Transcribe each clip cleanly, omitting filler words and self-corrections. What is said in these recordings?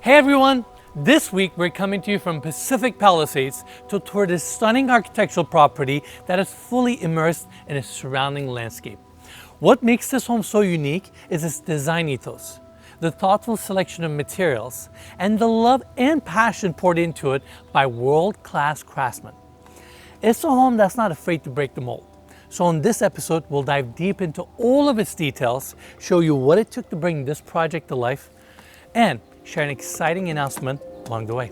Hey everyone! This week we're coming to you from Pacific Palisades to tour this stunning architectural property that is fully immersed in its surrounding landscape. What makes this home so unique is its design ethos, the thoughtful selection of materials, and the love and passion poured into it by world-class craftsmen. It's a home that's not afraid to break the mold. So in this episode, we'll dive deep into all of its details, show you what it took to bring this project to life, and share an exciting announcement along the way.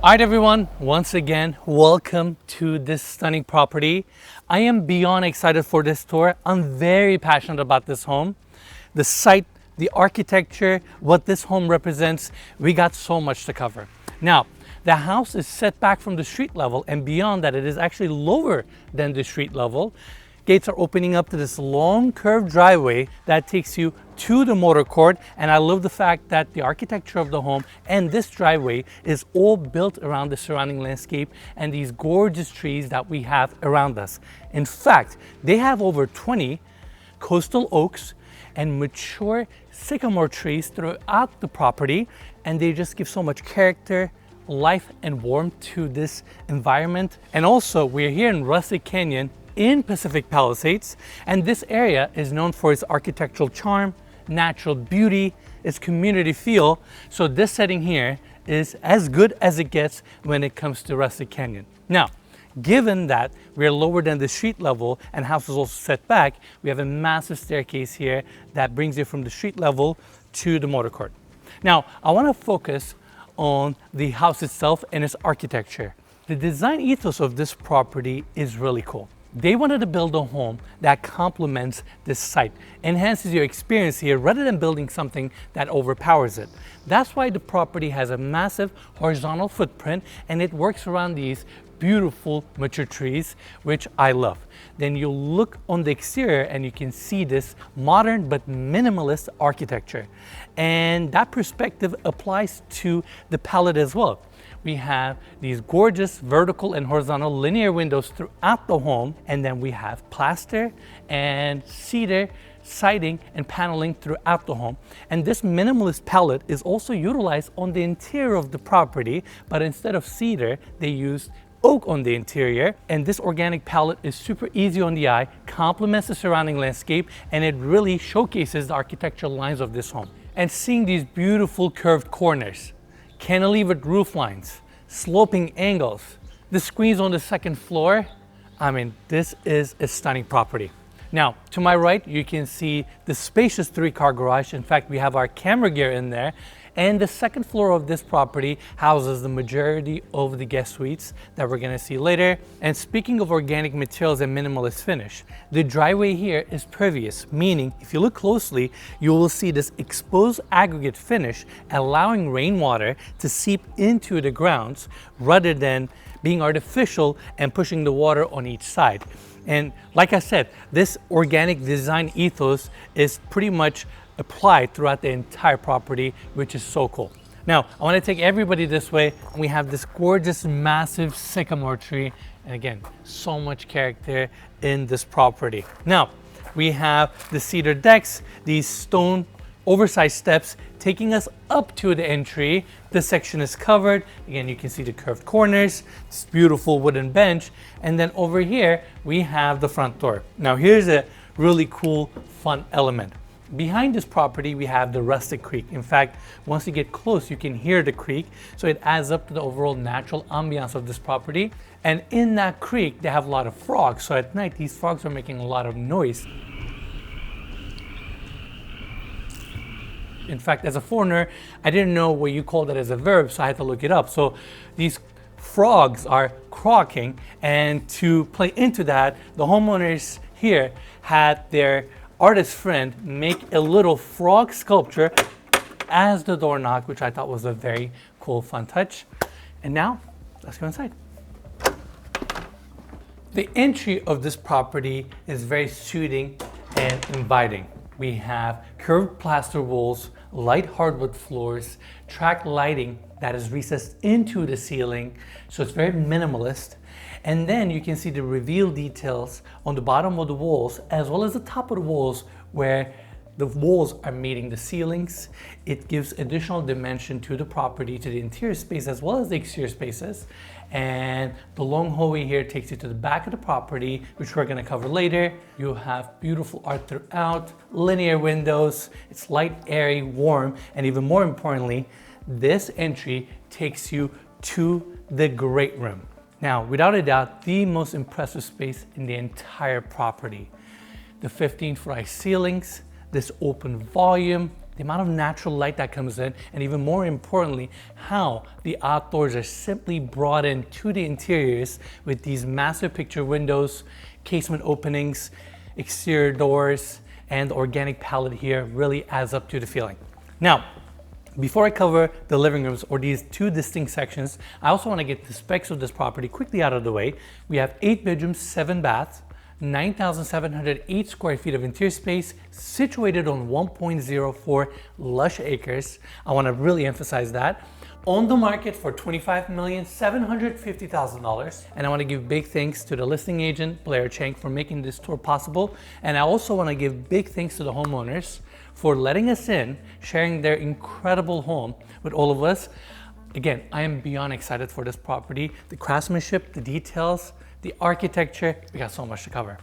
Alright everyone, once again, welcome to this stunning property. I am beyond excited for this tour. I'm very passionate about this home. The site, the architecture, what this home represents, we got so much to cover. Now, the house is set back from the street level, and beyond that, it is actually lower than the street level. Gates are opening up to this long curved driveway that takes you to the motor court, and I love the fact that the architecture of the home and this driveway is all built around the surrounding landscape and these gorgeous trees that we have around us. In fact, they have over 20 coastal oaks and mature sycamore trees throughout the property, and they just give so much character, life, and warmth to this environment. And also, we're here in Rustic Canyon in Pacific Palisades, and this area is known for its architectural charm, natural beauty, its community feel. So this setting here is as good as it gets when it comes to Rustic Canyon. Now, given that we're lower than the street level and house is also set back, we have a massive staircase here that brings you from the street level to the motor court. Now, I want to focus on the house itself and its architecture. The design ethos of this property is really cool. They wanted to build a home that complements this site, enhances your experience here rather than building something that overpowers it. That's why the property has a massive horizontal footprint, and it works around these beautiful mature trees, which I love. Then you look on the exterior and you can see this modern but minimalist architecture. And that perspective applies to the palette as well. We have these gorgeous vertical and horizontal linear windows throughout the home, and then we have plaster and cedar siding and paneling throughout the home. And this minimalist palette is also utilized on the interior of the property, but instead of cedar, they used oak on the interior. And this organic palette is super easy on the eye, complements the surrounding landscape, and it really showcases the architectural lines of this home. And seeing these beautiful curved corners, cantilevered roof lines, sloping angles, the screens on the second floor, I mean, this is a stunning property. Now, to my right, you can see the spacious 3-car garage. In fact, we have our camera gear in there. And the second floor of this property houses the majority of the guest suites that we're gonna see later. And speaking of organic materials and minimalist finish, the driveway here is pervious, meaning if you look closely, you will see this exposed aggregate finish, allowing rainwater to seep into the grounds rather than being artificial and pushing the water on each side. And like I said, this organic design ethos is pretty much applied throughout the entire property, which is so cool. Now, I want to take everybody this way. We have this gorgeous, massive sycamore tree. And again, so much character in this property. Now, we have the cedar decks, these stone oversized steps taking us up to the entry. This section is covered. Again, you can see the curved corners, this beautiful wooden bench. And then over here, we have the front door. Now, here's a really cool, fun element. Behind this property, we have the Rustic Creek. In fact, once you get close, you can hear the creek. So it adds up to the overall natural ambiance of this property. And in that creek, they have a lot of frogs. So at night, these frogs are making a lot of noise. In fact, as a foreigner, I didn't know what you call that as a verb, so I had to look it up. So these frogs are croaking, and to play into that, the homeowners here had their artist friend make a little frog sculpture as the door knock, which I thought was a very cool, fun touch. And now, let's go inside. The entry of this property is very soothing and inviting. We have curved plaster walls, light hardwood floors, track lighting that is recessed into the ceiling, so it's very minimalist. And then you can see the reveal details on the bottom of the walls as well as the top of the walls where the walls are meeting the ceilings. It gives additional dimension to the property, to the interior space as well as the exterior spaces. And the long hallway here takes you to the back of the property, which we're gonna cover later. You have beautiful art throughout, linear windows, it's light, airy, warm, and even more importantly, this entry takes you to the great room. Now, without a doubt, the most impressive space in the entire property. The 15-foot high ceilings, this open volume, the amount of natural light that comes in, and even more importantly, how the outdoors are simply brought in to the interiors with these massive picture windows, casement openings, exterior doors, and the organic palette here really adds up to the feeling. Now, before I cover the living rooms or these two distinct sections, I also want to get the specs of this property quickly out of the way. We have 8 bedrooms, 7 baths, 9,708 square feet of interior space situated on 1.04 lush acres. I want to really emphasize that. On the market for $25,750,000. And I want to give big thanks to the listing agent, Blair Chang, for making this tour possible. And I also want to give big thanks to the homeowners for letting us in, sharing their incredible home with all of us. Again, I am beyond excited for this property. The craftsmanship, the details, the architecture, we got so much to cover.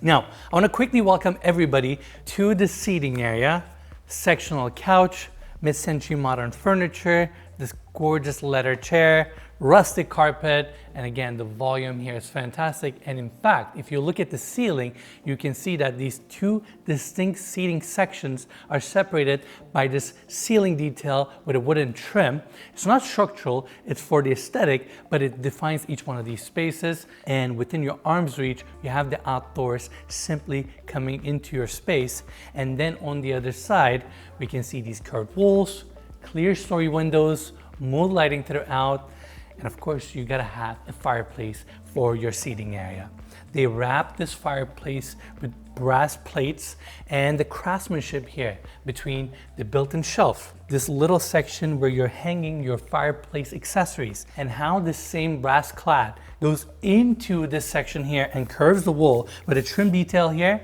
Now, I want to quickly welcome everybody to the seating area. Sectional couch, mid-century modern furniture, this gorgeous leather chair, rustic carpet, and again, the volume here is fantastic. And in fact, if you look at the ceiling, you can see that these two distinct seating sections are separated by this ceiling detail with a wooden trim. It's not structural, it's for the aesthetic, but it defines each one of these spaces. And within your arm's reach, you have the outdoors simply coming into your space. And then on the other side, we can see these curved walls, clear story windows, mood lighting throughout, and of course, you gotta have a fireplace for your seating area. They wrap this fireplace with brass plates and the craftsmanship here between the built-in shelf, this little section where you're hanging your fireplace accessories, and how this same brass clad goes into this section here and curves the wall with a trim detail here.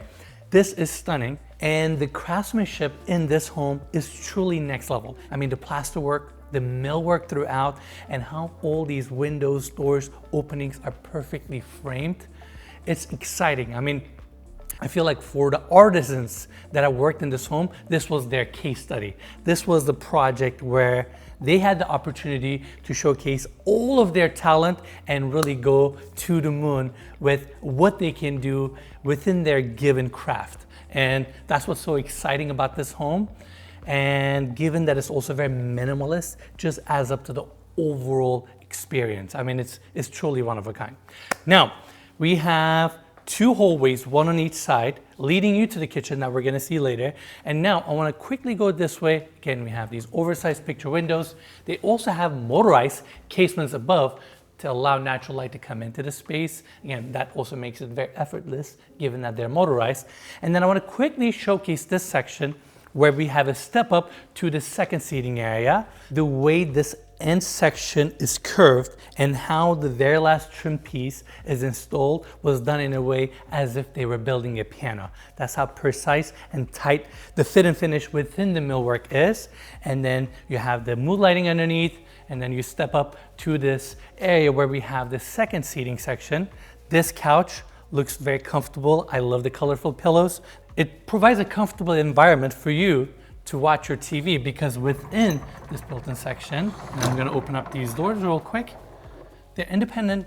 This is stunning. And the craftsmanship in this home is truly next level. I mean, the plasterwork, the millwork throughout, and how all these windows, doors, openings are perfectly framed. It's exciting. I mean, I feel like for the artisans that have worked in this home, this was their case study. This was the project where they had the opportunity to showcase all of their talent and really go to the moon with what they can do within their given craft. And that's what's so exciting about this home. And given that it's also very minimalist, just adds up to the overall experience. I mean, it's truly one of a kind. Now, we have 2 hallways, one on each side, leading you to the kitchen that we're gonna see later. And now I wanna quickly go this way. Again, we have these oversized picture windows. They also have motorized casements above to allow natural light to come into the space. Again, that also makes it very effortless given that they're motorized. And then I want to quickly showcase this section where we have a step up to the second seating area. The way this end section is curved and how the very last trim piece is installed was done in a way as if they were building a piano. That's how precise and tight the fit and finish within the millwork is. And then you have the mood lighting underneath, and then you step up to this area where we have the second seating section. This couch looks very comfortable. I love the colorful pillows. It provides a comfortable environment for you to watch your TV, because within this built-in section, and I'm gonna open up these doors real quick. They're independent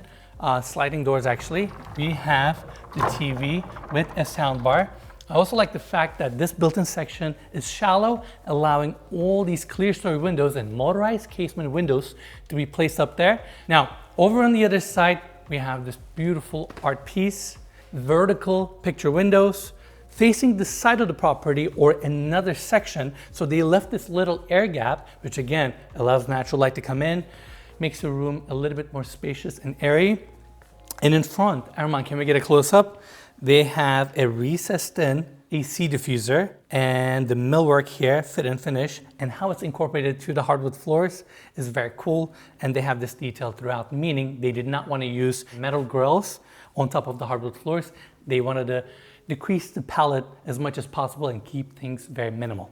sliding doors actually. We have the TV with a sound bar. I also like the fact that this built-in section is shallow, allowing all these clear story windows and motorized casement windows to be placed up there. Now, over on the other side, we have this beautiful art piece, vertical picture windows, facing the side of the property or another section. So they left this little air gap, which again, allows natural light to come in, makes the room a little bit more spacious and airy. And in front, Armand, can we get a close-up? They have a recessed in AC diffuser and the millwork here, fit and finish, and how it's incorporated to the hardwood floors is very cool. And they have this detail throughout, meaning they did not want to use metal grills on top of the hardwood floors. They wanted to decrease the palette as much as possible and keep things very minimal.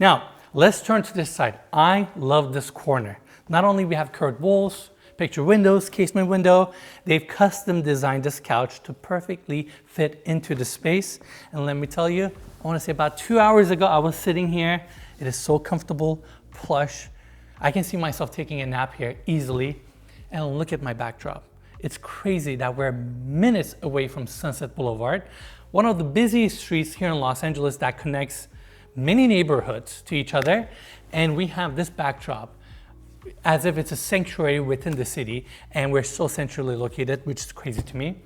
Now, let's turn to this side. I love this corner. Not only we have curved walls, picture windows, casement window, they've custom designed this couch to perfectly fit into the space. And let me tell you, I want to say about 2 hours ago, I was sitting here. It is so comfortable, plush. I can see myself taking a nap here easily. And look at my backdrop. It's crazy that we're minutes away from Sunset Boulevard, one of the busiest streets here in Los Angeles that connects many neighborhoods to each other. And we have this backdrop as if it's a sanctuary within the city, and we're so centrally located, which is crazy to me.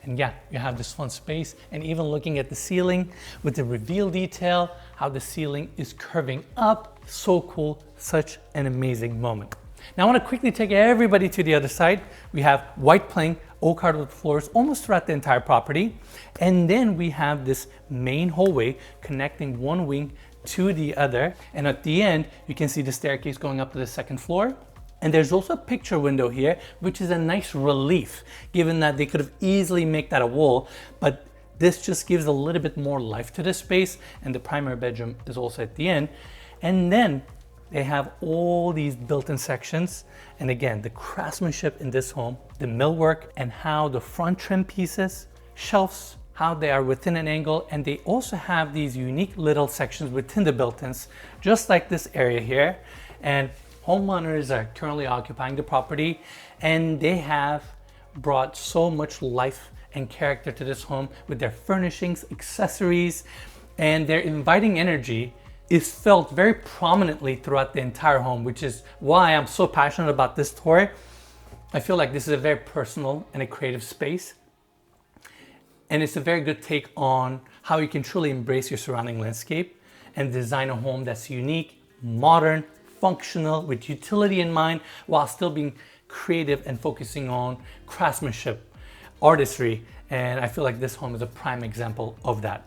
And yeah, you have this fun space, and even looking at the ceiling with the reveal detail, how the ceiling is curving up, so cool, such an amazing moment. Now I want to quickly take everybody to the other side. We have white plank, oak hardwood floors almost throughout the entire property, and then we have this main hallway connecting one wing to the other, and at the end you can see the staircase going up to the second floor. And there's also a picture window here, which is a nice relief given that they could have easily made that a wall, but this just gives a little bit more life to this space. And the primary bedroom is also at the end, and then they have all these built-in sections. And again, the craftsmanship in this home, the millwork, and how the front trim pieces, shelves, how they are within an angle, and they also have these unique little sections within the built-ins, just like this area here. And homeowners are currently occupying the property, and they have brought so much life and character to this home with their furnishings, accessories, and their inviting energy is felt very prominently throughout the entire home, which is why I'm so passionate about this tour. I feel like this is a very personal and a creative space. And it's a very good take on how you can truly embrace your surrounding landscape and design a home that's unique, modern, functional, with utility in mind, while still being creative and focusing on craftsmanship, artistry. And I feel like this home is a prime example of that.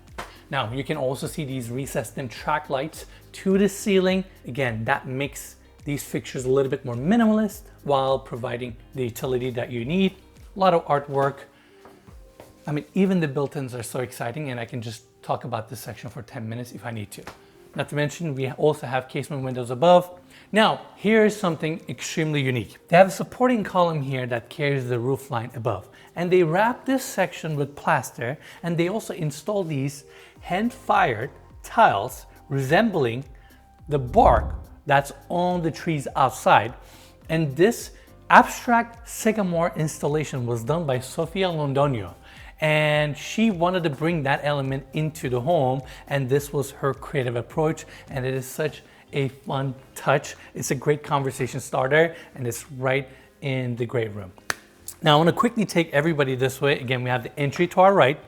Now, you can also see these recessed in track lights to the ceiling. Again, that makes these fixtures a little bit more minimalist while providing the utility that you need. A lot of artwork. I mean, even the built-ins are so exciting, and I can just talk about this section for 10 minutes if I need to. Not to mention, we also have casement windows above. Now, here's something extremely unique. They have a supporting column here that carries the roof line above, and they wrap this section with plaster, and they also install these hand-fired tiles resembling the bark that's on the trees outside. And this abstract sycamore installation was done by Sofia Londoño, and she wanted to bring that element into the home, and this was her creative approach, and it is such a fun touch. It's a great conversation starter, and it's right in the great room. Now I want to quickly take everybody this way. Again, we have the entry to our right.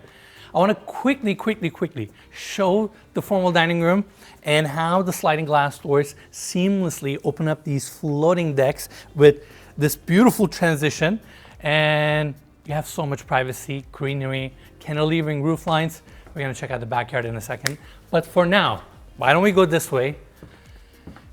I want to quickly show the formal dining room and how the sliding glass doors seamlessly open up these floating decks with this beautiful transition. And you have so much privacy, greenery, cantilevering roof lines. We're going to check out the backyard in a second. But for now, why don't we go this way,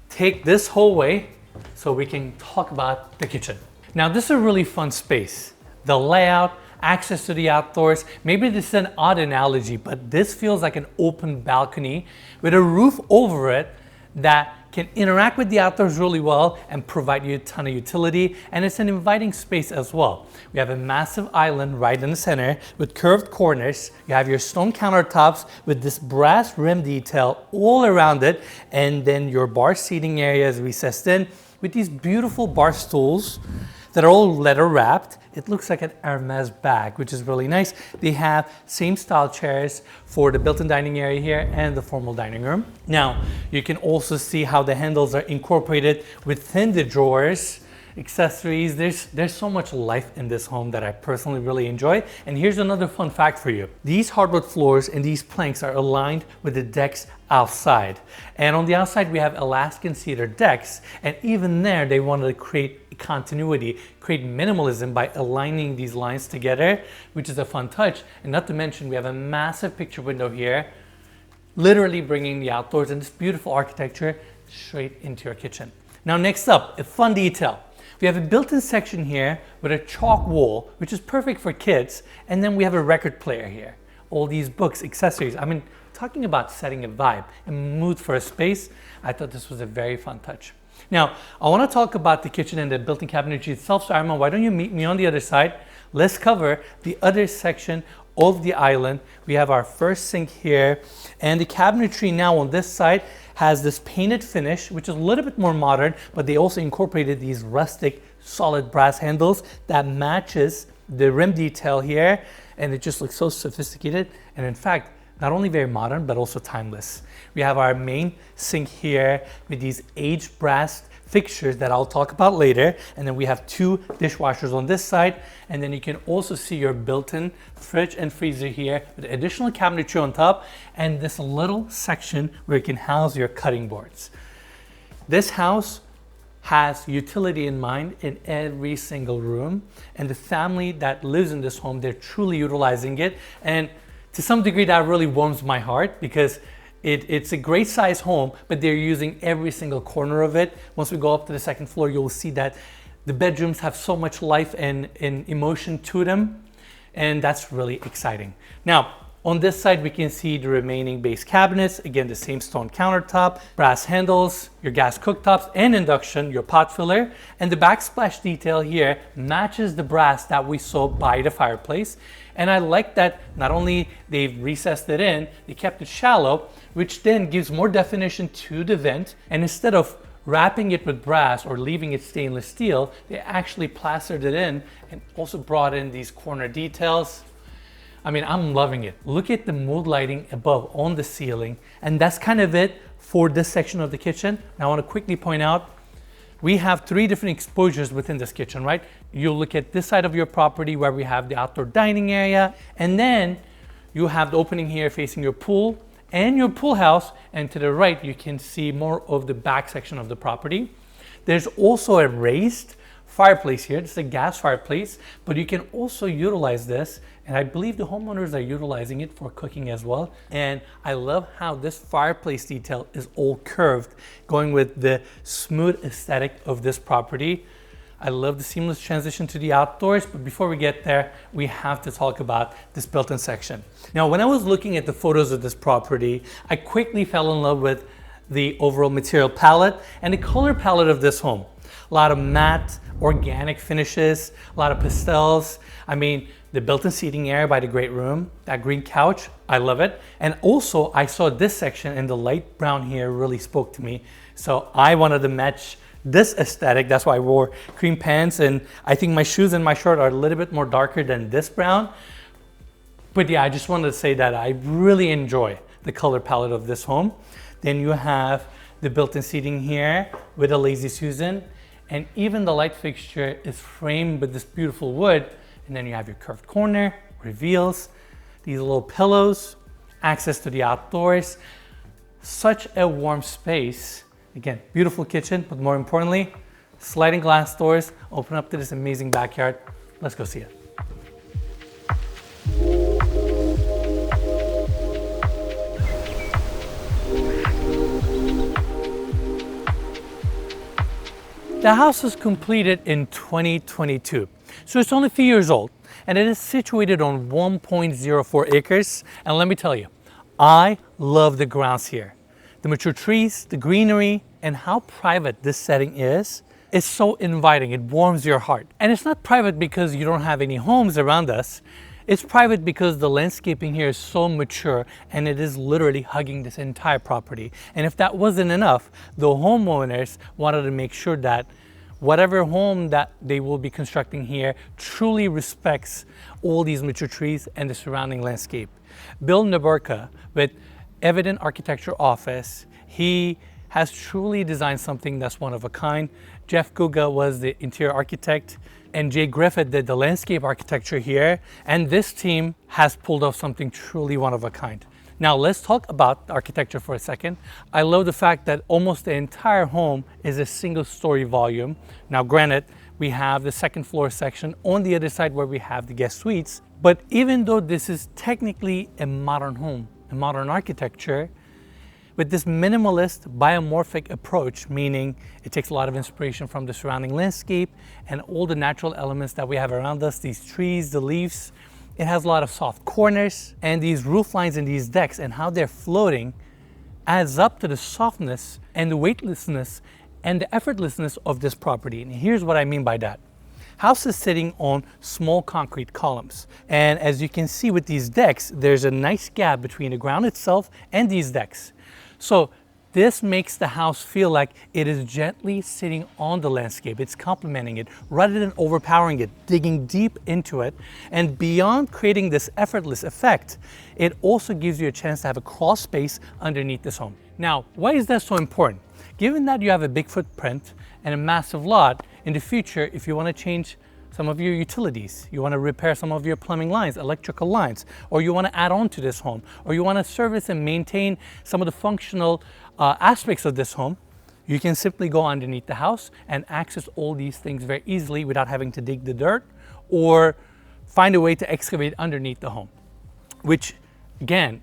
take this whole way so we can talk about the kitchen. Now, this is a really fun space. The layout, access to the outdoors. Maybe this is an odd analogy, but this feels like an open balcony with a roof over it that can interact with the outdoors really well and provide you a ton of utility. And it's an inviting space as well. We have a massive island right in the center with curved corners. You have your stone countertops with this brass rim detail all around it. And then your bar seating area is recessed in with these beautiful bar stools that are all leather wrapped. It looks like an Hermes bag, which is really nice. They have same style chairs for the built-in dining area here and the formal dining room. Now, you can also see how the handles are incorporated within the drawers. Accessories, there's so much life in this home that I personally really enjoy. And here's another fun fact for you. These hardwood floors and these planks are aligned with the decks outside. And on the outside we have Alaskan cedar decks, and even there they wanted to create continuity, create minimalism by aligning these lines together, which is a fun touch. And not to mention we have a massive picture window here, literally bringing the outdoors and this beautiful architecture straight into your kitchen. Now next up, a fun detail. We have a built-in section here with a chalk wall, which is perfect for kids. And then we have a record player here. All these books, accessories. I mean, talking about setting a vibe and mood for a space, I thought this was a very fun touch. Now, I want to talk about the kitchen and the built-in cabinetry itself. So Arman, why don't you meet me on the other side? Let's cover the other section of the island. We have our first sink here, and the cabinetry now on this side has this painted finish, which is a little bit more modern, but they also incorporated these rustic solid brass handles that matches the rim detail here, and it just looks so sophisticated. And in fact, not only very modern, but also timeless. We have our main sink here with these aged brass fixtures that I'll talk about later. And then we have two dishwashers on this side. And then you can also see your built-in fridge and freezer here with additional cabinetry on top and this little section where you can house your cutting boards. This house has utility in mind in every single room, and the family that lives in this home, they're truly utilizing it. And to some degree that really warms my heart because it's a great size home, but they're using every single corner of it. Once we go up to the second floor, you'll see that the bedrooms have so much life and emotion to them, and that's really exciting. Now, on this side, we can see the remaining base cabinets. Again, the same stone countertop, brass handles, your gas cooktops and induction, your pot filler. And the backsplash detail here matches the brass that we saw by the fireplace. And I like that not only they've recessed it in, they kept it shallow, which then gives more definition to the vent. And instead of wrapping it with brass or leaving it stainless steel, they actually plastered it in and also brought in these corner details. I mean, I'm loving it. Look at the mood lighting above on the ceiling. And that's kind of it for this section of the kitchen. Now I want to quickly point out, we have three different exposures within this kitchen, right? You look at this side of your property where we have the outdoor dining area. And then you have the opening here facing your pool and your pool house. And to the right, you can see more of the back section of the property. There's also a raised fireplace here. This is a gas fireplace, but you can also utilize this, and I believe the homeowners are utilizing it for cooking as well. And I love how this fireplace detail is all curved, going with the smooth aesthetic of this property. I love the seamless transition to the outdoors, but before we get there, we have to talk about this built-in section. Now, when I was looking at the photos of this property, I quickly fell in love with the overall material palette and the color palette of this home. A lot of matte, organic finishes, a lot of pastels. I mean, the built-in seating area by the great room, that green couch, I love it. And also, I saw this section and the light brown here really spoke to me. So I wanted to match this aesthetic. That's why I wore cream pants, and I think my shoes and my shirt are a little bit more darker than this brown. But yeah, I just wanted to say that I really enjoy the color palette of this home. Then you have the built-in seating here with a Lazy Susan. And even the light fixture is framed with this beautiful wood. And then you have your curved corner, reveals, these little pillows, access to the outdoors. Such a warm space. Again, beautiful kitchen, but more importantly, sliding glass doors open up to this amazing backyard. Let's go see it. The house was completed in 2022, so it's only a few years old, and it is situated on 1.04 acres. And let me tell you, I love the grounds here. The mature trees, the greenery, and how private this setting is so inviting. It warms your heart. And it's not private because you don't have any homes around us. It's private because the landscaping here is so mature and it is literally hugging this entire property. And if that wasn't enough, the homeowners wanted to make sure that whatever home that they will be constructing here truly respects all these mature trees and the surrounding landscape. Bill Naberka with Evident Architecture Office, he has truly designed something that's one of a kind. Jeff Guga was the interior architect, and Jay Griffith did the landscape architecture here. And this team has pulled off something truly one of a kind. Now let's talk about the architecture for a second. I love the fact that almost the entire home is a single story volume. Now granted, we have the second floor section on the other side where we have the guest suites. But even though this is technically a modern home, a modern architecture, with this minimalist biomorphic approach, meaning it takes a lot of inspiration from the surrounding landscape and all the natural elements that we have around us, these trees, the leaves. It has a lot of soft corners, and these roof lines and these decks and how they're floating adds up to the softness and the weightlessness and the effortlessness of this property. And here's what I mean by that. House is sitting on small concrete columns. And as you can see with these decks, there's a nice gap between the ground itself and these decks. So this makes the house feel like it is gently sitting on the landscape. It's complementing it rather than overpowering it, digging deep into it. And beyond creating this effortless effect, it also gives you a chance to have a crawl space underneath this home. Now, why is that so important? Given that you have a big footprint and a massive lot, in the future, if you want to change some of your utilities, you want to repair some of your plumbing lines, electrical lines, or you want to add on to this home, or you want to service and maintain some of the functional aspects of this home, you can simply go underneath the house and access all these things very easily without having to dig the dirt or find a way to excavate underneath the home, which again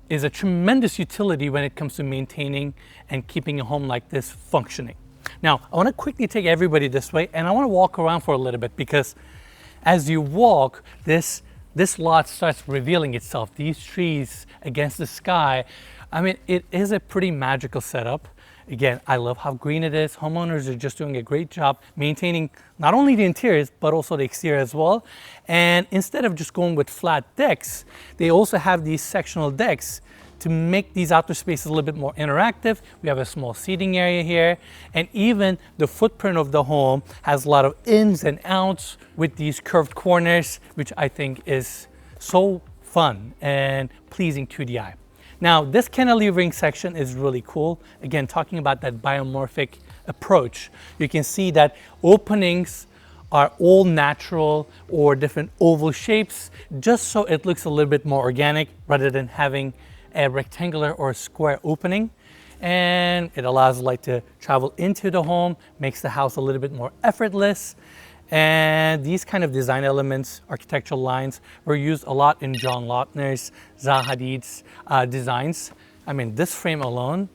is a tremendous utility when it comes to maintaining and keeping a home like this functioning. Now, I want to quickly take everybody this way, and I want to walk around for a little bit, because as you walk, this lot starts revealing itself. These trees against the sky. I mean, it is a pretty magical setup. Again, I love how green it is. Homeowners are just doing a great job maintaining not only the interiors, but also the exterior as well. And instead of just going with flat decks, they also have these sectional decks to make these outdoor spaces a little bit more interactive. We have a small seating area here, and even the footprint of the home has a lot of ins and outs with these curved corners, which I think is so fun and pleasing to the eye. Now, this cantilevering section is really cool. Again, talking about that biomorphic approach, you can see that openings are all natural or different oval shapes, just so it looks a little bit more organic rather than having a rectangular or a square opening. And it allows light to travel into the home, makes the house a little bit more effortless. And these kind of design elements, architectural lines, were used a lot in John Lautner's, Zaha Hadid's designs. I mean, this frame alone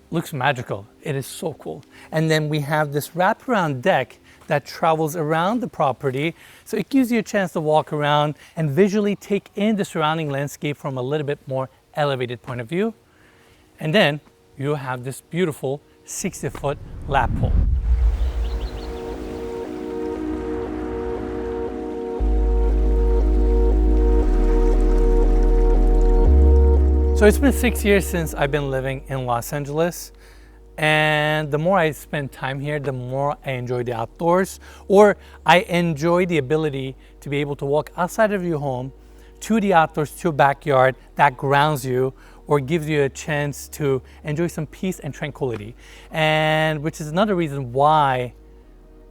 looks magical. It is so cool. And then we have this wraparound deck that travels around the property. So it gives you a chance to walk around and visually take in the surrounding landscape from a little bit more elevated point of view. And then you have this beautiful 60-foot lap pool. So it's been 6 years since I've been living in Los Angeles, and the more I spend time here, the more I enjoy the outdoors, or I enjoy the ability to be able to walk outside of your home to the outdoors, to a backyard that grounds you or gives you a chance to enjoy some peace and tranquility. And which is another reason why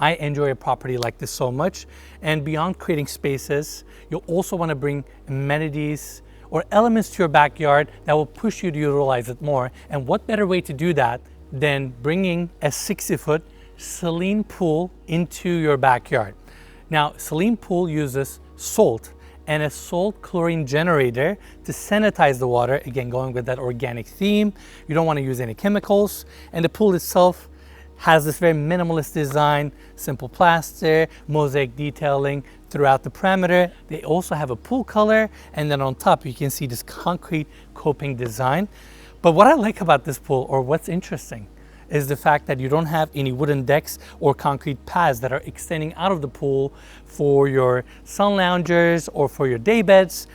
I enjoy a property like this so much. And beyond creating spaces, you also want to bring amenities or elements to your backyard that will push you to utilize it more. And what better way to do that than bringing a 60-foot saline pool into your backyard. Now, saline pool uses salt and a salt chlorine generator to sanitize the water. Again, going with that organic theme. You don't want to use any chemicals. And the pool itself has this very minimalist design, simple plaster, mosaic detailing throughout the perimeter. They also have a pool color, and then on top you can see this concrete coping design. But what I like about this pool, or what's interesting, is the fact that you don't have any wooden decks or concrete pads that are extending out of the pool for your sun loungers or for your day beds.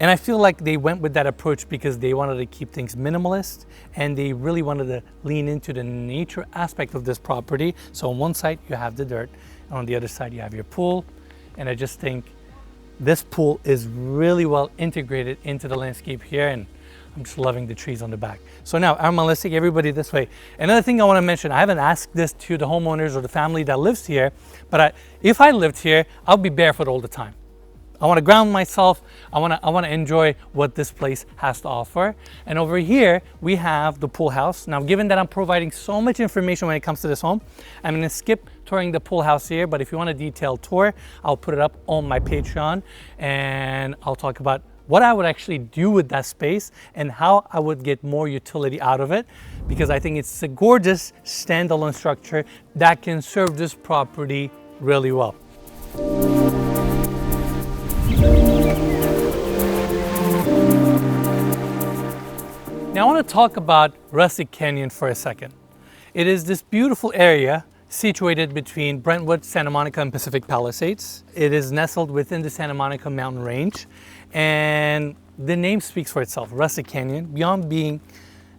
And I feel like they went with that approach because they wanted to keep things minimalist and they really wanted to lean into the nature aspect of this property. So on one side you have the dirt, and on the other side you have your pool. And I just think this pool is really well integrated into the landscape here, and I'm just loving the trees on the back. So now, Arman, let's take everybody this way. Another thing I want to mention, I haven't asked this to the homeowners or the family that lives here, but if I lived here, I'll be barefoot all the time. I want to ground myself. I want to enjoy what this place has to offer. And over here, we have the pool house. Now, given that I'm providing so much information when it comes to this home, I'm going to skip touring the pool house here. But if you want a detailed tour, I'll put it up on my Patreon, and I'll talk about what I would actually do with that space and how I would get more utility out of it, because I think it's a gorgeous standalone structure that can serve this property really well. Now I want to talk about Rustic Canyon for a second. It is this beautiful area situated between Brentwood, Santa Monica, and Pacific Palisades. It is nestled within the Santa Monica mountain range, and the name speaks for itself. Rustic Canyon, beyond being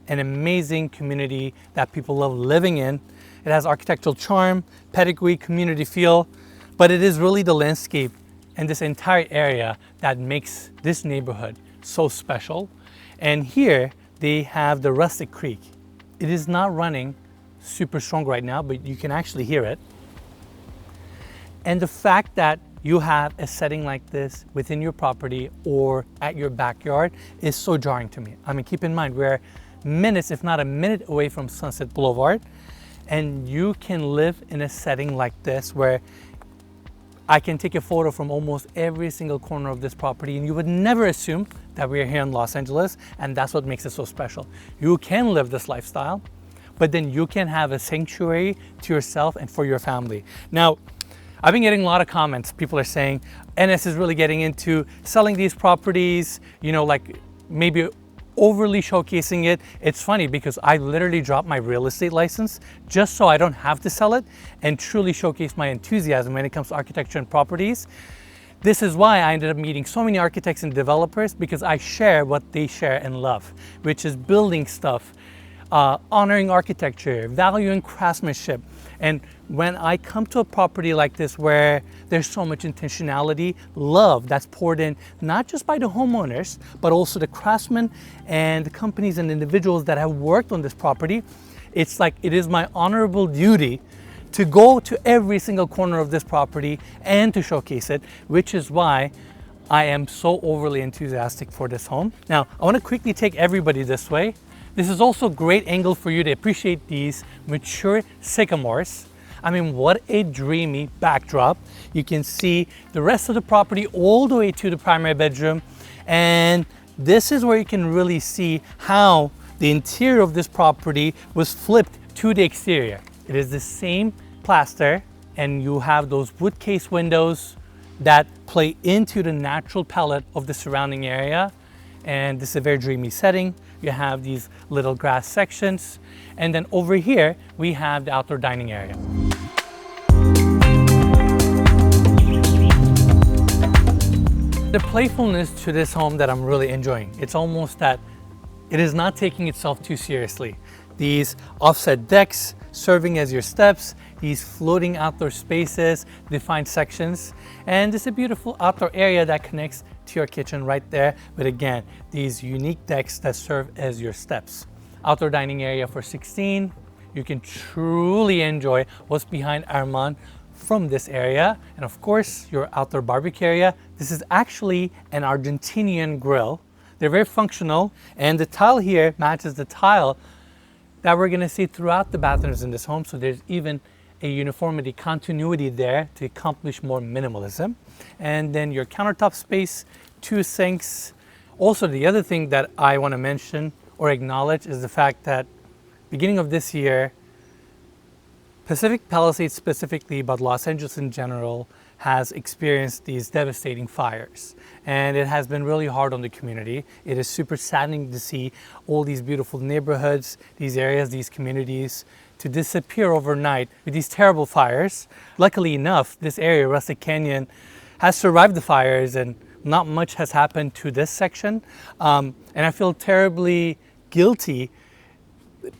an amazing community that people love living in, it has architectural charm, pedigree, community feel, but it is really the landscape and this entire area that makes this neighborhood so special. And here they have the Rustic Creek. It is not running super strong right now, but you can actually hear it. And the fact that you have a setting like this within your property or at your backyard is so jarring to me. I mean, keep in mind, we're minutes, if not a minute away from Sunset Boulevard, and you can live in a setting like this where I can take a photo from almost every single corner of this property, and you would never assume that we're here in Los Angeles, and that's what makes it so special. You can live this lifestyle, but then you can have a sanctuary to yourself and for your family. Now, I've been getting a lot of comments. People are saying NS is really getting into selling these properties, you know, like maybe overly showcasing it. It's funny because I literally dropped my real estate license just so I don't have to sell it and truly showcase my enthusiasm when it comes to architecture and properties. This is why I ended up meeting so many architects and developers, because I share what they share and love, which is building stuff, honoring architecture, valuing craftsmanship. And when I come to a property like this where there's so much intentionality, love that's poured in, not just by the homeowners, but also the craftsmen and the companies and individuals that have worked on this property, it's like it is my honorable duty to go to every single corner of this property and to showcase it, which is why I am so overly enthusiastic for this home. Now, I want to quickly take everybody this way. This is also a great angle for you to appreciate these mature sycamores. I mean, what a dreamy backdrop. You can see the rest of the property all the way to the primary bedroom. And this is where you can really see how the interior of this property was flipped to the exterior. It is the same plaster, and you have those wood case windows that play into the natural palette of the surrounding area. And this is a very dreamy setting. You have these little grass sections. And then over here, we have the outdoor dining area. The playfulness to this home that I'm really enjoying. It's almost that it is not taking itself too seriously. These offset decks serving as your steps, these floating outdoor spaces, defined sections, and this is a beautiful outdoor area that connects to your kitchen right there. But again, these unique decks that serve as your steps. Outdoor dining area for 16. You can truly enjoy what's behind Arman from this area. And of course, your outdoor barbecue area. This is actually an Argentinian grill. They're very functional, and the tile here matches the tile that we're gonna see throughout the bathrooms in this home. So there's even a uniformity, continuity there to accomplish more minimalism. And then your countertop space, 2 sinks. Also, the other thing that I wanna mention or acknowledge is the fact that beginning of this year, Pacific Palisades specifically, but Los Angeles in general, has experienced these devastating fires. And it has been really hard on the community. It is super saddening to see all these beautiful neighborhoods, these areas, these communities to disappear overnight with these terrible fires. Luckily enough, this area, Rustic Canyon, has survived the fires, and not much has happened to this section. And I feel terribly guilty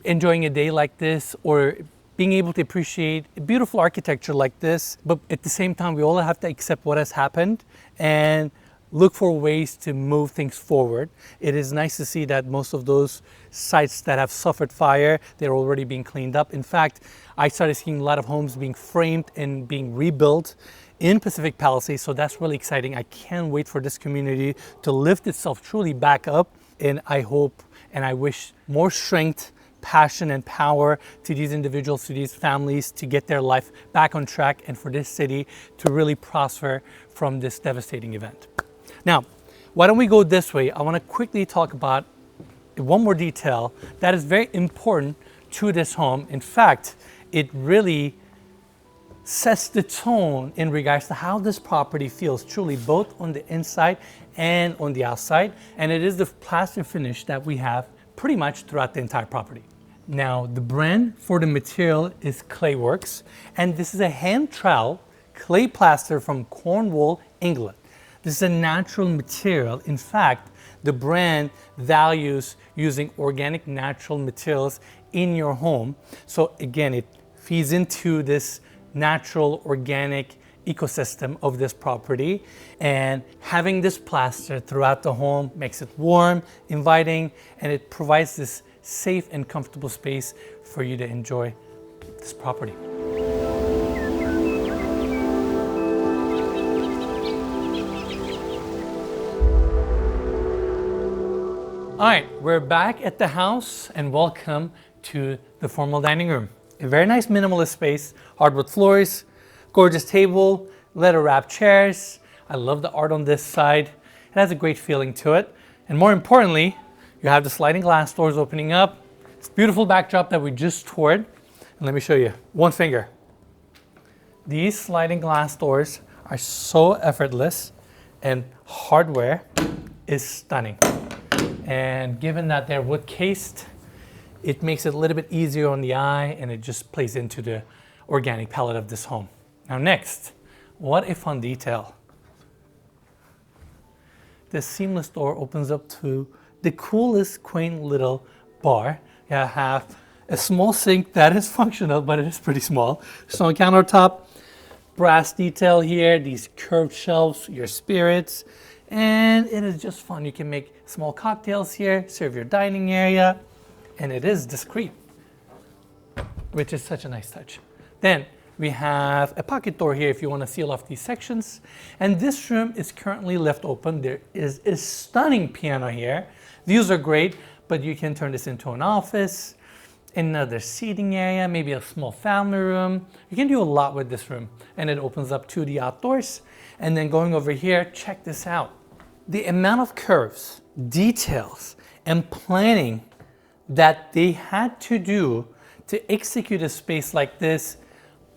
enjoying a day like this or being able to appreciate beautiful architecture like this. But at the same time, we all have to accept what has happened and look for ways to move things forward. It is nice to see that most of those sites that have suffered fire, they're already being cleaned up. In fact, I started seeing a lot of homes being framed and being rebuilt in Pacific Palisades, so that's really exciting. I can't wait for this community to lift itself truly back up, and I hope and I wish more strength, passion and power to these individuals, to these families, to get their life back on track and for this city to really prosper from this devastating event. Now, why don't we go this way? I want to quickly talk about one more detail that is very important to this home. In fact, it really sets the tone in regards to how this property feels truly, both on the inside and on the outside. And it is the plaster finish that we have pretty much throughout the entire property. Now, the brand for the material is Clayworks, and this is a hand trowel clay plaster from Cornwall, England. This is a natural material. In fact, the brand values using organic natural materials in your home. So again, it feeds into this natural organic ecosystem of this property, and having this plaster throughout the home makes it warm, inviting, and it provides this safe and comfortable space for you to enjoy this property. All right, we're back at the house and welcome to the formal dining room. A very nice minimalist space, hardwood floors, gorgeous table, leather wrapped chairs. I love the art on this side. It has a great feeling to it. And more importantly, you have the sliding glass doors opening up. It's a beautiful backdrop that we just toured. And let me show you, one finger. These sliding glass doors are so effortless and hardware is stunning. And given that they're wood cased, it makes it a little bit easier on the eye, and it just plays into the organic palette of this home. Now next, what a fun detail. This seamless door opens up to the coolest, quaint little bar. You have a small sink that is functional, but it is pretty small. Stone countertop, brass detail here, these curved shelves, your spirits, and it is just fun. You can make small cocktails here, serve your dining area, and it is discreet, which is such a nice touch. Then we have a pocket door here if you want to seal off these sections. And this room is currently left open. There is a stunning piano here. Views are great, but you can turn this into an office, another seating area, maybe a small family room. You can do a lot with this room, and it opens up to the outdoors. And then going over here, check this out. The amount of curves, details, and planning that they had to do to execute a space like this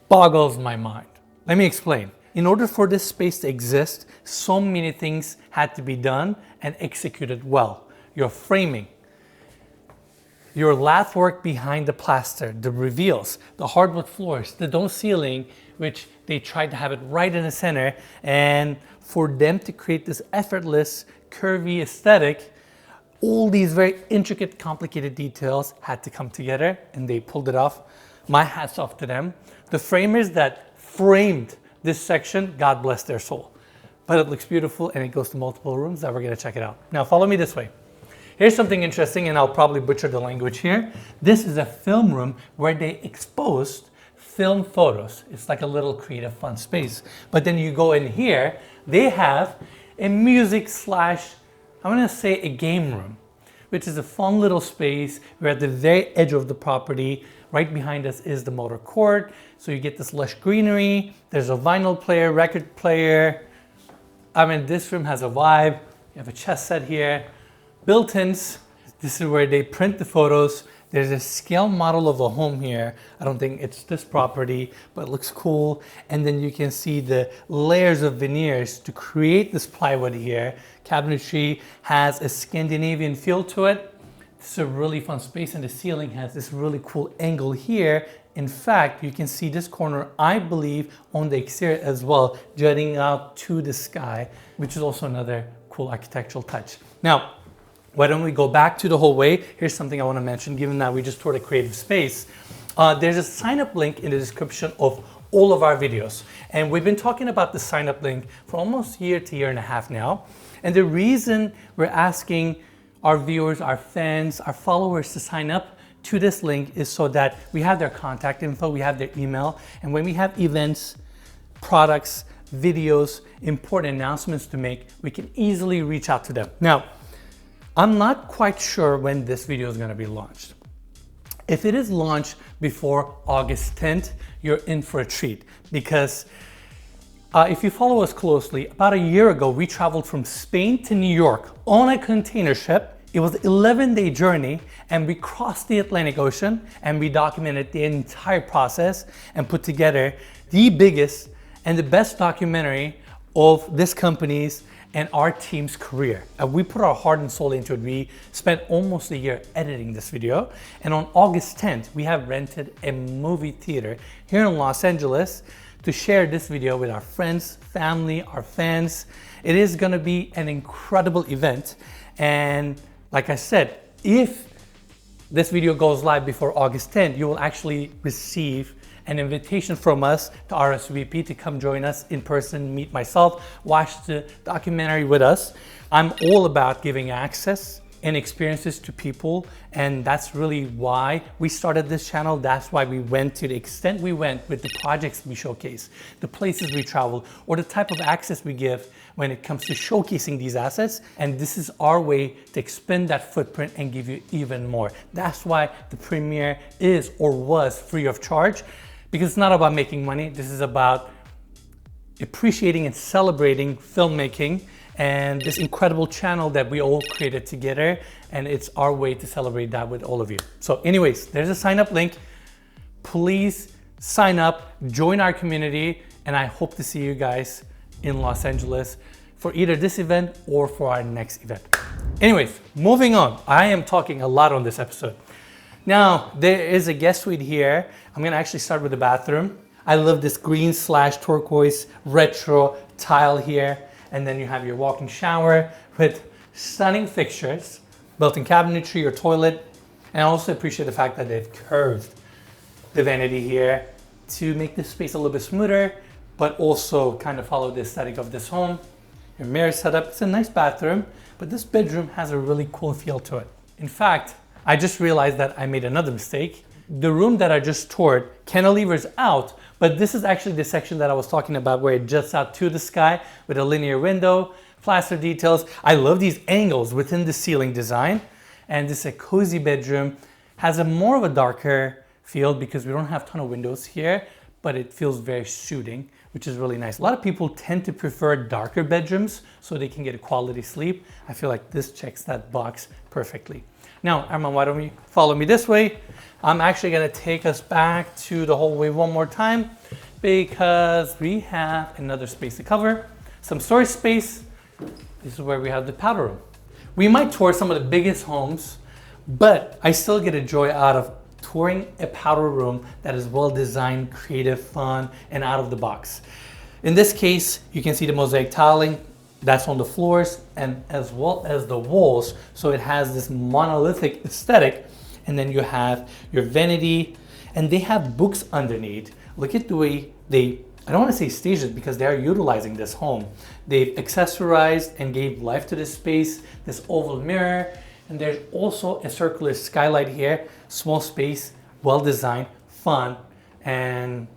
boggles my mind. Let me explain. In order for this space to exist, so many things had to be done and executed well. Your framing, your lath work behind the plaster, the reveals, the hardwood floors, the dome ceiling, which they tried to have it right in the center, and for them to create this effortless, curvy aesthetic, all these very intricate, complicated details had to come together, and they pulled it off. My hat's off to them. The framers that framed this section, God bless their soul. But it looks beautiful, and it goes to multiple rooms that we're gonna check it out. Now follow me this way. Here's something interesting, and I'll probably butcher the language here. This is a film room where they exposed film photos. It's like a little creative fun space. But then you go in here, they have a music slash, I'm gonna say a game room, which is a fun little space. We're at the very edge of the property. Right behind us is the motor court. So you get this lush greenery. There's a vinyl player, record player. I mean, this room has a vibe. You have a chess set here. Built-ins, this is where they print the photos. There's a scale model of a home here. I don't think it's this property, but it looks cool. And then you can see the layers of veneers to create this plywood here. Cabinetry has a Scandinavian feel to it. It's a really fun space, and the ceiling has this really cool angle here. In fact, you can see this corner, I believe, on the exterior as well, jutting out to the sky, which is also another cool architectural touch. Now, why don't we go back to the hallway? Here's something I want to mention, given that we just toured a creative space. There's a sign-up link in the description of all of our videos. And we've been talking about the sign-up link for almost a year to year and a half now. And the reason we're asking our viewers, our fans, our followers to sign up to this link is so that we have their contact info, we have their email, and when we have events, products, videos, important announcements to make, we can easily reach out to them. Now, I'm not quite sure when this video is going to be launched. If it is launched before August 10th, you're in for a treat, because if you follow us closely, about a year ago, we traveled from Spain to New York on a container ship. It was an 11-day journey, and we crossed the Atlantic Ocean, and we documented the entire process and put together the biggest and the best documentary of this company's and our team's career. We put our heart and soul into it. We spent almost a year editing this video, and on August 10th, we have rented a movie theater here in Los Angeles to share this video with our friends, family, our fans. It is gonna be an incredible event, and like I said, if this video goes live before August 10th, you will actually receive an invitation from us to RSVP to come join us in person, meet myself, watch the documentary with us. I'm all about giving access and experiences to people, and that's really why we started this channel. That's why we went to the extent we went with the projects we showcase, the places we travel, or the type of access we give when it comes to showcasing these assets. And this is our way to expand that footprint and give you even more. That's why the premiere is or was free of charge, because it's not about making money. This is about appreciating and celebrating filmmaking and this incredible channel that we all created together, and it's our way to celebrate that with all of you. So anyways, there's a sign up link. Please sign up, join our community, and I hope to see you guys in Los Angeles for either this event or for our next event. Anyways, moving on. I am talking a lot on this episode. Now, there is a guest suite here. I'm gonna actually start with the bathroom. I love this green / turquoise retro tile here. And then you have your walk-in shower with stunning fixtures, built-in cabinetry or toilet. And I also appreciate the fact that they've curved the vanity here to make this space a little bit smoother, but also kind of follow the aesthetic of this home. Your mirror setup, it's a nice bathroom, but this bedroom has a really cool feel to it. In fact, I just realized that I made another mistake. The room that I just toured, cantilever's out, but this is actually the section that I was talking about where it juts out to the sky with a linear window, plaster details. I love these angles within the ceiling design. And this is a cozy bedroom, has a more of a darker feel because we don't have a ton of windows here, but it feels very soothing, which is really nice. A lot of people tend to prefer darker bedrooms so they can get a quality sleep. I feel like this checks that box perfectly. Now, Armand, why don't you follow me this way? I'm actually gonna take us back to the hallway one more time because we have another space to cover, some storage space. This is where we have the powder room. We might tour some of the biggest homes, but I still get a joy out of touring a powder room that is well designed, creative, fun, and out of the box. In this case, you can see the mosaic tiling that's on the floors and as well as the walls. So it has this monolithic aesthetic. And then you have your vanity, and they have books underneath. Look at the way I don't want to say staged it because they are utilizing this home. They've accessorized and gave life to this space, this oval mirror, and there's also a circular skylight here, small space, well designed, fun, and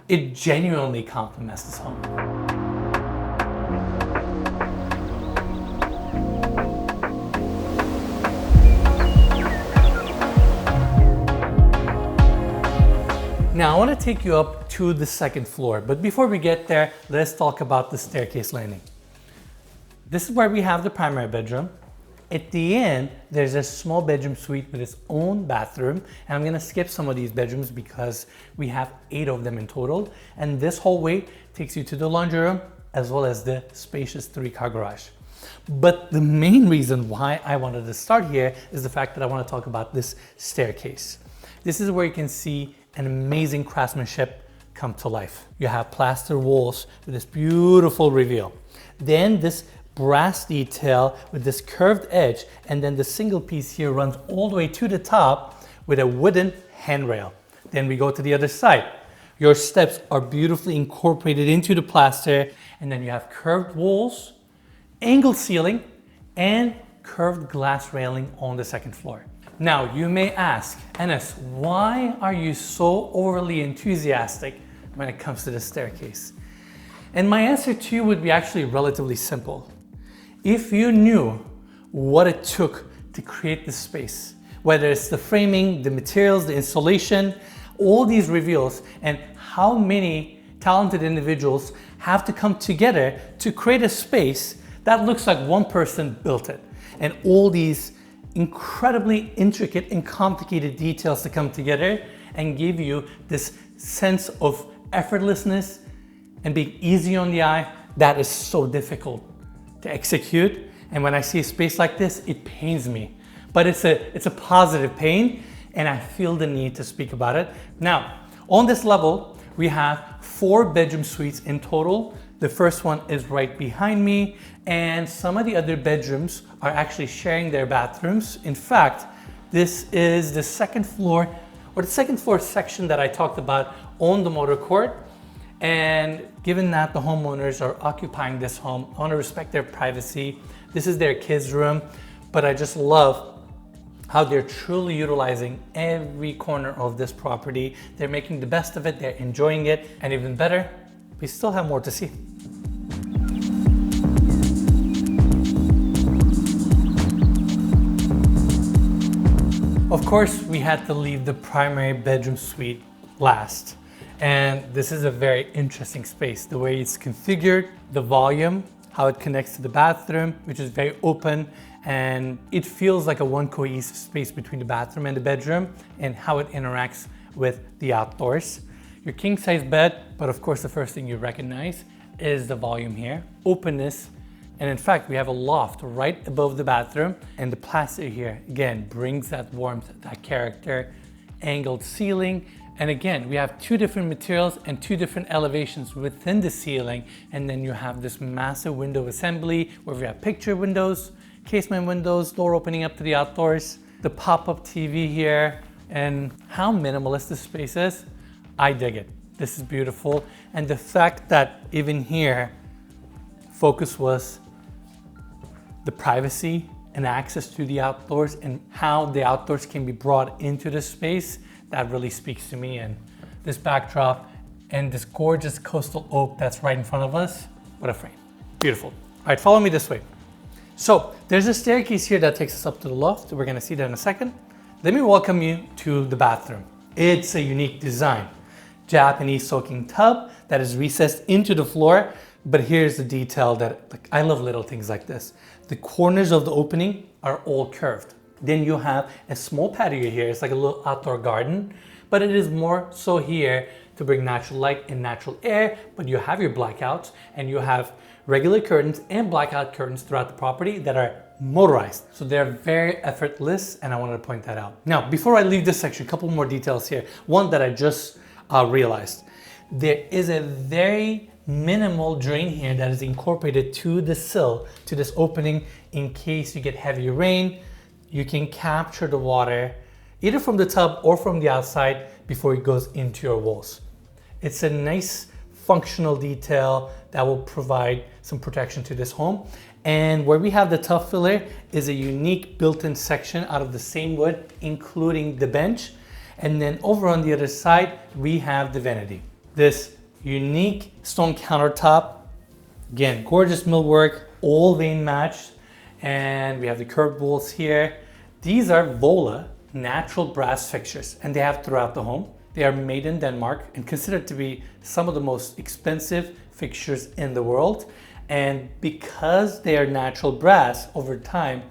it genuinely complements this home. Now I want to take you up to the second floor, but before we get there, let's talk about the staircase landing. This is where we have the primary bedroom. At the end, there's a small bedroom suite with its own bathroom, and I'm gonna skip some of these bedrooms because we have 8 of them in total. And this hallway takes you to the laundry room as well as the spacious 3-car garage. But the main reason why I wanted to start here is the fact that I want to talk about this staircase. This is where you can see an amazing craftsmanship come to life. You have plaster walls with this beautiful reveal. Then this brass detail with this curved edge, and then the single piece here runs all the way to the top with a wooden handrail. Then we go to the other side. Your steps are beautifully incorporated into the plaster, and then you have curved walls, angled ceiling, and curved glass railing on the second floor. Now you may ask, Enes, why are you so overly enthusiastic when it comes to the staircase? And my answer to you would be actually relatively simple. If you knew what it took to create this space, whether it's the framing, the materials, the installation, all these reveals, and how many talented individuals have to come together to create a space that looks like one person built it, and all these incredibly intricate and complicated details to come together and give you this sense of effortlessness and being easy on the eye, that is so difficult to execute. And when I see a space like this, it pains me, but it's a positive pain, and I feel the need to speak about it. Now, on this level, we have 4 bedroom suites in total. The first one is right behind me, and some of the other bedrooms are actually sharing their bathrooms. In fact, this is the second floor, or the second floor section that I talked about on the motor court. And given that the homeowners are occupying this home, I want to respect their privacy. This is their kids' room, but I just love how they're truly utilizing every corner of this property. They're making the best of it, they're enjoying it, and even better, we still have more to see. Of course, we had to leave the primary bedroom suite last. And this is a very interesting space. The way it's configured, the volume, how it connects to the bathroom, which is very open, and it feels like a one cohesive space between the bathroom and the bedroom, and how it interacts with the outdoors. Your king size bed, but of course the first thing you recognize is the volume here, openness, and in fact we have a loft right above the bathroom, and the plaster here again brings that warmth, that character, angled ceiling. And again, we have 2 different materials and 2 different elevations within the ceiling. And then you have this massive window assembly where we have picture windows, casement windows, door opening up to the outdoors, the pop-up TV here, and how minimalist this space is. I dig it. This is beautiful. And the fact that even here, focus was the privacy and access to the outdoors, and how the outdoors can be brought into the space, that really speaks to me. And this backdrop and this gorgeous coastal oak that's right in front of us, what a frame. Beautiful. All right, follow me this way. So there's a staircase here that takes us up to the loft. We're gonna see that in a second. Let me welcome you to the bathroom. It's a unique design. Japanese soaking tub that is recessed into the floor. But here's the detail that, like, I love little things like this. The corners of the opening are all curved. Then you have a small patio here. It's like a little outdoor garden, but it is more so here to bring natural light and natural air. But you have your blackouts, and you have regular curtains and blackout curtains throughout the property that are motorized. So they're very effortless, and I wanted to point that out. Now, before I leave this section, a couple more details here. One that I just realized. There is a very minimal drain here that is incorporated to the sill, to this opening, in case you get heavy rain. You can capture the water either from the tub or from the outside before it goes into your walls. It's a nice functional detail that will provide some protection to this home. And where we have the tub filler is a unique built-in section out of the same wood, including the bench. And then over on the other side, we have the vanity. This unique stone countertop, again, gorgeous millwork, all vein matched. And we have the curved walls here. These are Vola natural brass fixtures, and they have throughout the home. They are made in Denmark and considered to be some of the most expensive fixtures in the world. And because they are natural brass, over time,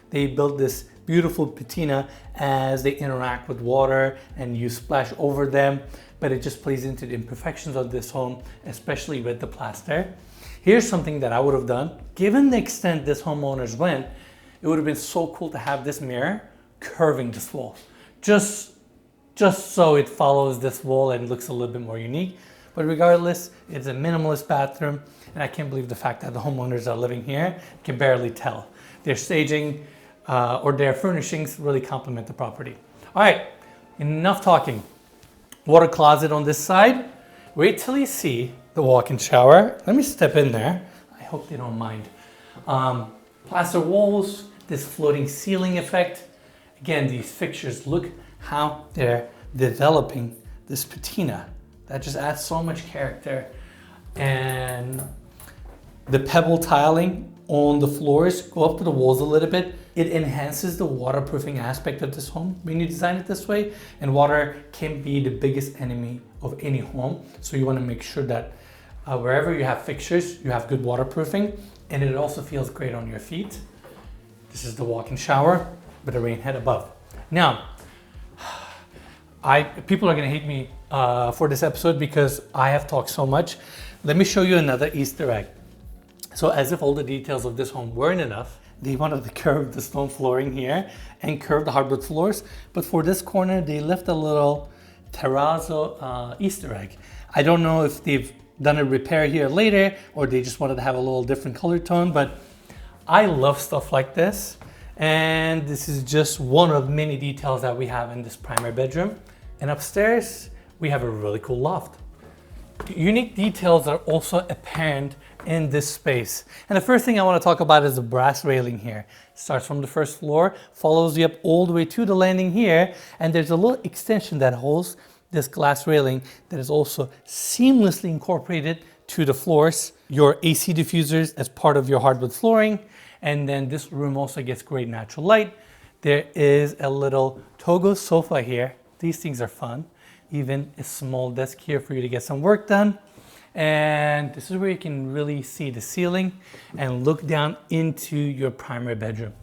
they build this beautiful patina as they interact with water and you splash over them. But it just plays into the imperfections of this home, especially with the plaster. Here's something that I would have done. Given the extent this homeowners went, it would have been so cool to have this mirror curving this wall. Just so it follows this wall and looks a little bit more unique. But regardless, it's a minimalist bathroom, and I can't believe the fact that the homeowners are living here can barely tell. Their staging or their furnishings really complement the property. All right, enough talking. Water closet on this side. Wait till you see the walk-in shower. Let me step in there. I hope they don't mind. Plaster walls, this floating ceiling effect. Again, these fixtures, look how they're developing this patina. That just adds so much character. And the pebble tiling on the floors go up to the walls a little bit. It enhances the waterproofing aspect of this home when you design it this way. And water can be the biggest enemy of any home. So you want to make sure that wherever you have fixtures, you have good waterproofing. And it also feels great on your feet. This is the walk-in shower with a rain head above. Now, people are going to hate me for this episode because I have talked so much. Let me show you another Easter egg. So as if all the details of this home weren't enough, they wanted to curve the stone flooring here and curve the hardwood floors. But for this corner, they left a little terrazzo Easter egg. I don't know if they've done a repair here later or they just wanted to have a little different color tone, but I love stuff like this. And this is just one of many details that we have in this primary bedroom. And upstairs, we have a really cool loft. Unique details are also apparent in this space. And the first thing I want to talk about is the brass railing here. Starts from the first floor, follows you up all the way to the landing here, and there's a little extension that holds this glass railing that is also seamlessly incorporated to the floors. Your AC diffusers as part of your hardwood flooring, and then this room also gets great natural light. There is a little Togo sofa here. These things are fun. Even a small desk here for you to get some work done. And this is where you can really see the ceiling and look down into your primary bedroom.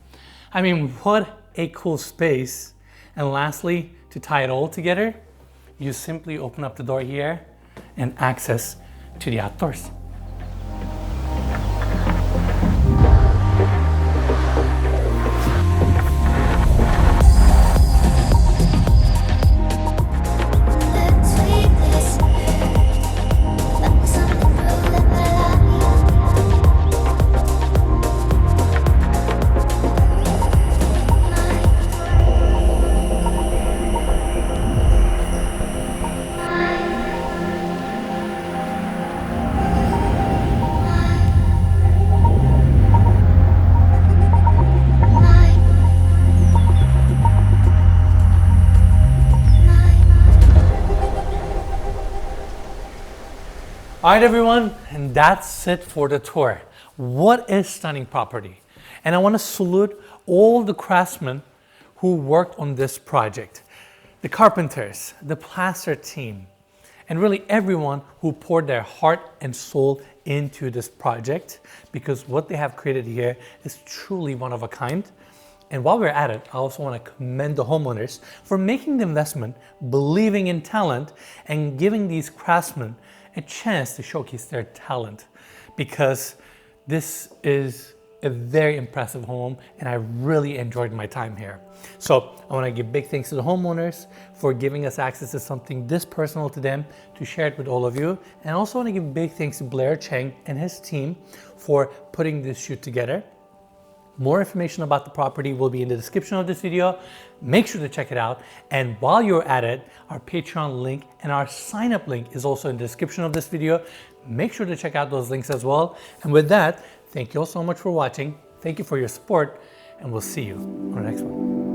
I mean, what a cool space. And lastly, to tie it all together, you simply open up the door here and access to the outdoors. All right, everyone, and that's it for the tour. What a stunning property. And I want to salute all the craftsmen who worked on this project. The carpenters, the plaster team, and really everyone who poured their heart and soul into this project, because what they have created here is truly one of a kind. And while we're at it, I also want to commend the homeowners for making the investment, believing in talent, and giving these craftsmen a chance to showcase their talent, because this is a very impressive home and I really enjoyed my time here. So I want to give big thanks to the homeowners for giving us access to something this personal to them to share it with all of you. And I also want to give big thanks to Blair Cheng and his team for putting this shoot together. More information about the property will be in the description of this video. Make sure to check it out. And while you're at it, our Patreon link and our sign up link is also in the description of this video. Make sure to check out those links as well. And with that, thank you all so much for watching. Thank you for your support, and we'll see you on the next one.